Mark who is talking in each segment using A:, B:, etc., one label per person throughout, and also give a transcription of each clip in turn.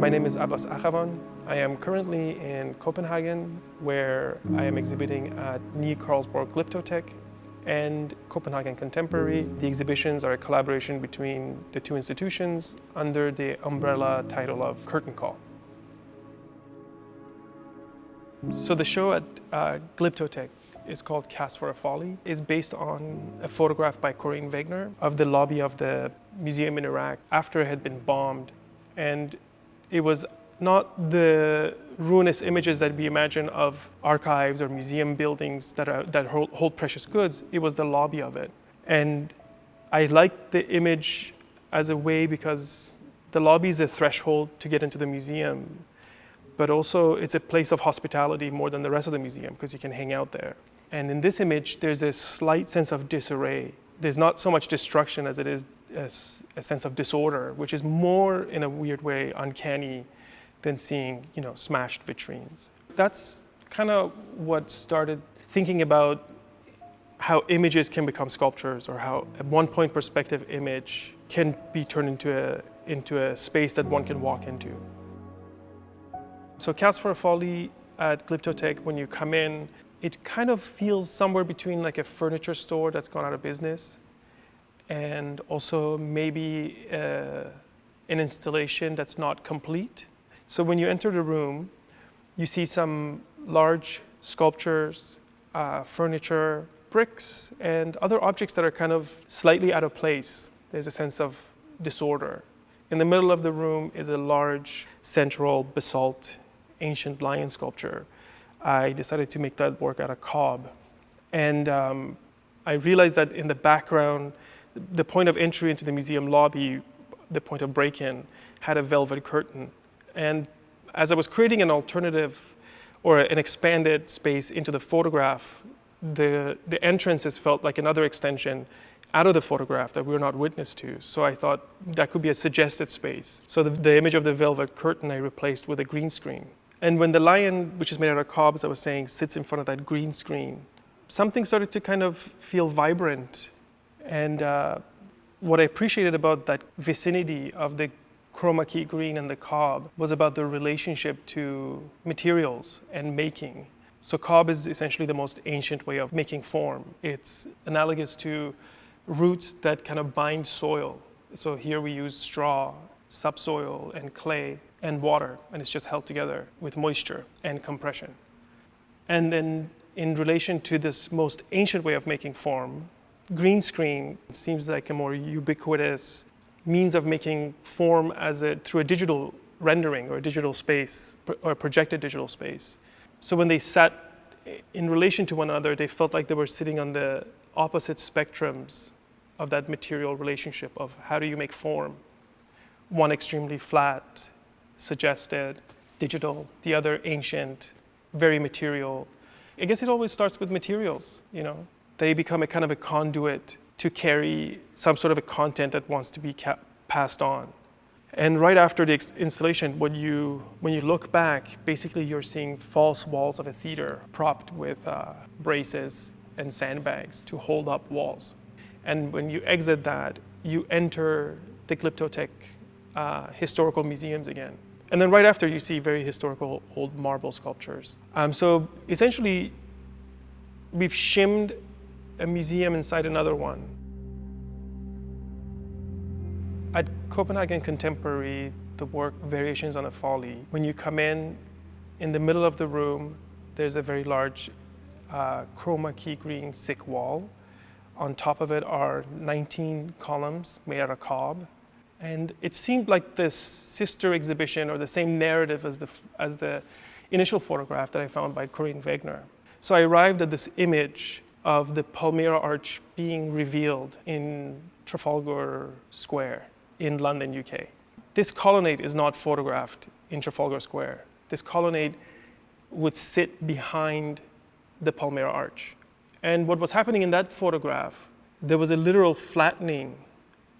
A: My name is Abbas Akhavan. I am currently in Copenhagen, where I am exhibiting at NY Carlsberg Glyptotek and Copenhagen Contemporary. The exhibitions are a collaboration between the two institutions under the umbrella title of Curtain Call. So the show at Glyptotek is called Cast for a Folly. It's based on a photograph by Corinne Wegener of the lobby of the museum in Iraq after it had been bombed. And it was not the ruinous images that we imagine of archives or museum buildings that hold precious goods. It was the lobby of it. And I liked the image as a way because the lobby is a threshold to get into the museum, but also it's a place of hospitality more than the rest of the museum because you can hang out there. And in this image, there's a slight sense of disarray. There's not so much destruction as it is a sense of disorder, which is more, in a weird way, uncanny than seeing, smashed vitrines. That's kind of what started thinking about how images can become sculptures, or how a one-point perspective image can be turned into a space that one can walk into. So Cast for a Folly at Glyptotek, when you come in, it kind of feels somewhere between like a furniture store that's gone out of business and also maybe an installation that's not complete. So when you enter the room, you see some large sculptures, furniture, bricks, and other objects that are kind of slightly out of place. There's a sense of disorder. In the middle of the room is a large central basalt ancient lion sculpture. I decided to make that work out of cob. And I realized that in the background, the point of entry into the museum lobby, the point of break-in, had a velvet curtain. And as I was creating an alternative or an expanded space into the photograph, the entrances felt like another extension out of the photograph that we were not witness to. So I thought that could be a suggested space. So the image of the velvet curtain I replaced with a green screen. And when the lion, which is made out of cob, as I was saying, sits in front of that green screen, something started to kind of feel vibrant. And what I appreciated about that vicinity of the chroma key green and the cob was about the relationship to materials and making. So cob is essentially the most ancient way of making form. It's analogous to roots that kind of bind soil. So here we use straw, subsoil, and clay, and water, and it's just held together with moisture and compression. And then in relation to this most ancient way of making form, green screen seems like a more ubiquitous means of making form through a digital rendering or a digital space or a projected digital space. So when they sat in relation to one another, they felt like they were sitting on the opposite spectrums of that material relationship of how do you make form. One extremely flat, suggested, digital, the other ancient, very material. I guess it always starts with materials, They become a kind of a conduit to carry some sort of a content that wants to be passed on. And right after the installation, when you look back, basically you're seeing false walls of a theater propped with braces and sandbags to hold up walls. And when you exit that, you enter the Glyptotek historical museums again. And then right after, you see very historical old marble sculptures. So essentially, we've shimmed a museum inside another one. At Copenhagen Contemporary, the work Variations on a Folly, when you come in the middle of the room, there's a very large chroma key green thick wall. On top of it are 19 columns made out of cob. And it seemed like this sister exhibition or the same narrative as the initial photograph that I found by Corinne Wegener. So I arrived at this image of the Palmyra arch being revealed in Trafalgar Square in London, UK. This colonnade is not photographed in Trafalgar Square. This colonnade would sit behind the Palmyra arch. And what was happening in that photograph, there was a literal flattening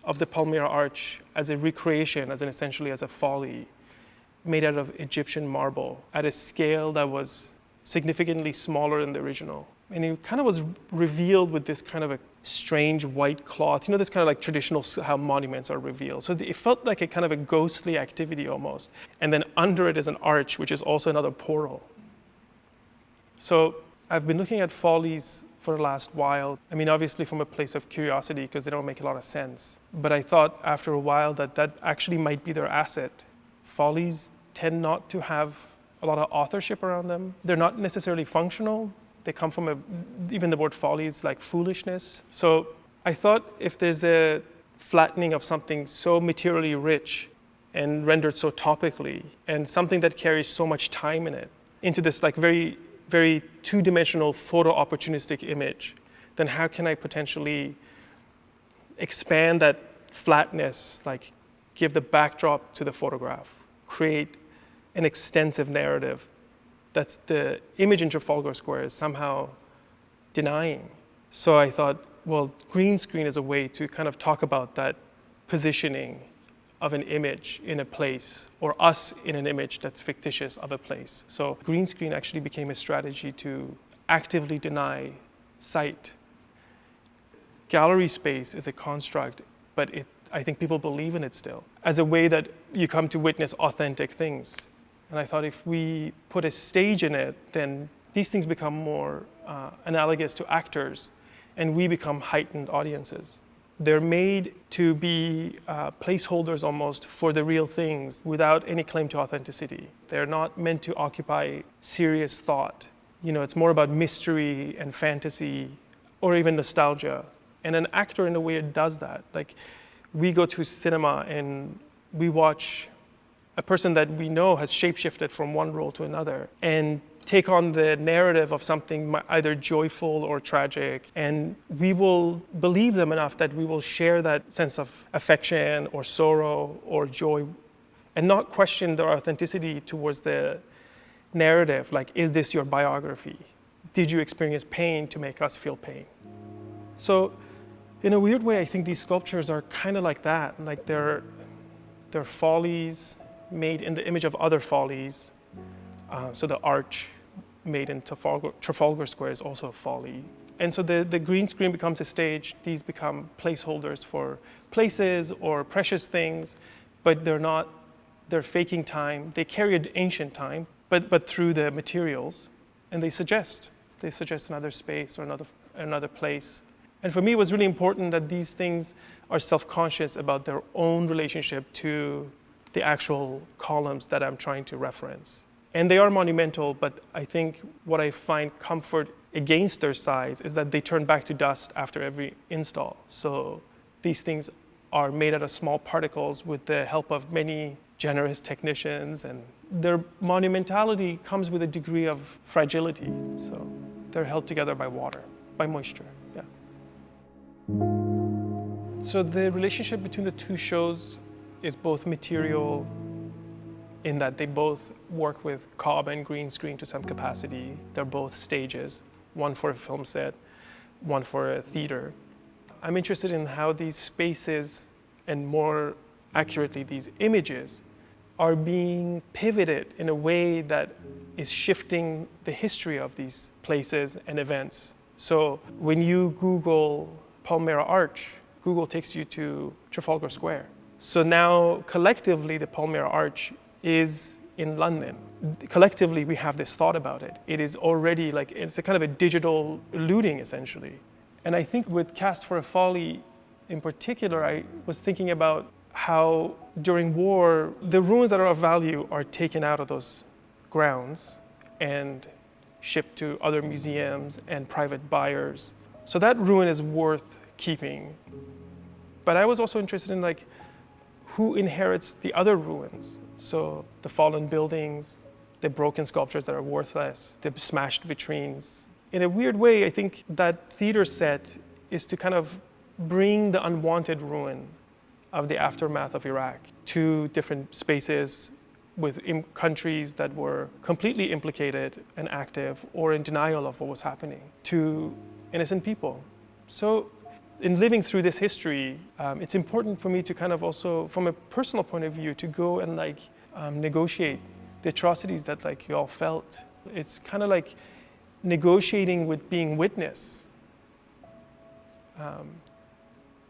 A: of the Palmyra arch as a recreation, essentially as a folly, made out of Egyptian marble at a scale that was significantly smaller than the original. And he kind of was revealed with this kind of a strange white cloth. You know, this kind of like traditional how monuments are revealed. So it felt like a kind of a ghostly activity almost. And then under it is an arch, which is also another portal. So I've been looking at follies for the last while. I mean, obviously from a place of curiosity because they don't make a lot of sense. But I thought after a while that actually might be their asset. Follies tend not to have a lot of authorship around them. They're not necessarily functional. They come from even the word folly is like foolishness. So I thought if there's a flattening of something so materially rich and rendered so topically, and something that carries so much time in it, into this like very, very two-dimensional photo opportunistic image, then how can I potentially expand that flatness, like give the backdrop to the photograph, create an extensive narrative that's the image in Trafalgar Square is somehow denying. So I thought, well, green screen is a way to kind of talk about that positioning of an image in a place, or us in an image that's fictitious of a place. So green screen actually became a strategy to actively deny sight. Gallery space is a construct, but I think people believe in it still, as a way that you come to witness authentic things. And I thought if we put a stage in it, then these things become more analogous to actors, and we become heightened audiences. They're made to be placeholders almost for the real things without any claim to authenticity. They're not meant to occupy serious thought. You know, it's more about mystery and fantasy, or even nostalgia. And an actor in a way does that. Like, we go to cinema and we watch a person that we know has shapeshifted from one role to another and take on the narrative of something either joyful or tragic, and we will believe them enough that we will share that sense of affection or sorrow or joy and not question their authenticity towards the narrative. Like, is this your biography? Did you experience pain to make us feel pain? So in a weird way, I think these sculptures are kind of like that. Like they're follies made in the image of other follies. So the arch made in Trafalgar Square is also a folly. And so the green screen becomes a stage. These become placeholders for places or precious things, but they're faking time. They carry an ancient time, but through the materials, and they suggest another space or another place. And for me, it was really important that these things are self-conscious about their own relationship to the actual columns that I'm trying to reference. And they are monumental, but I think what I find comfort against their size is that they turn back to dust after every install. So these things are made out of small particles with the help of many generous technicians, and their monumentality comes with a degree of fragility. So they're held together by water, by moisture, yeah. So the relationship between the two shows is both material in that they both work with cob and green screen to some capacity. They're both stages, one for a film set, one for a theater. I'm interested in how these spaces, and more accurately, these images, are being pivoted in a way that is shifting the history of these places and events. So when you Google Palmyra Arch, Google takes you to Trafalgar Square. So now collectively the Palmyra Arch is in London. Collectively we have this thought about it. It is already like, it's a kind of a digital looting essentially. And I think with Cast for a Folly in particular, I was thinking about how during war, the ruins that are of value are taken out of those grounds and shipped to other museums and private buyers. So that ruin is worth keeping. But I was also interested in like, who inherits the other ruins? So the fallen buildings, the broken sculptures that are worthless, the smashed vitrines. In a weird way, I think that theater set is to kind of bring the unwanted ruin of the aftermath of Iraq to different spaces with countries that were completely implicated and active or in denial of what was happening to innocent people. So in living through this history, it's important for me to kind of also, from a personal point of view, to go and like negotiate the atrocities that like you all felt. It's kind of like negotiating with being witness.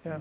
A: Yeah.